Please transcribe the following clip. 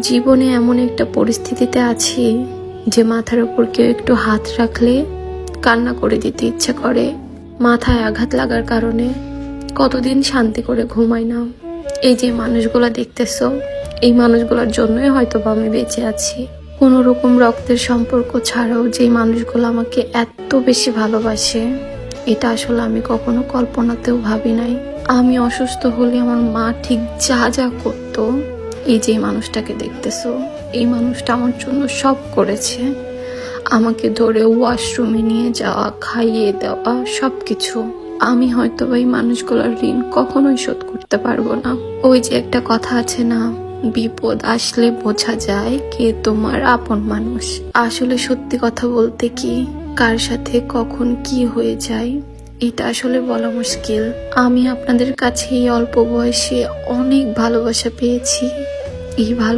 জীবনে এমন একটা পরিস্থিতিতে আছি যে মাথার উপর কেউ একটু হাত রাখলে কান্না করে দিতে ইচ্ছে করে। মাথায় আঘাত লাগার কারণে কতদিন শান্তি করে ঘুমাই না। এই যে মানুষগুলা দেখতেছো, এই মানুষগুলোর জন্যই হয়তো আমি বেঁচে আছি। কোনো রকম রক্তের সম্পর্ক ছাড়াও যে মানুষগুলো আমাকে এত বেশি ভালোবাসে, এটা আসলে আমি কখনো কল্পনাতেও ভাবি নাই। আমি অসুস্থ হলে আমার মা ঠিক যা যা করতো, এই যে মানুষটাকে দেখতেছো, এই মানুষটা আমার জন্য সব করেছে। আমাকে ধরে ওয়াশরুমে নিয়ে যাওয়া, খাইয়ে দেওয়া, সবকিছু। আমি হয়তো এই মানুষগুলোর ঋণ কখনোই শোধ করতে পারবো না। ওই যে একটা কথা আছে না, বিপদ আসলে বোঝা যায় কে তোমার আপন মানুষ। আসলে সত্যি কথা বলতে কি, কার সাথে কখন কি হয়ে যায় এটা আসলে বলা মুশকিল। আমি আপনাদের কাছে এই অল্প বয়সে অনেক ভালোবাসা পেয়েছি। এই ভালো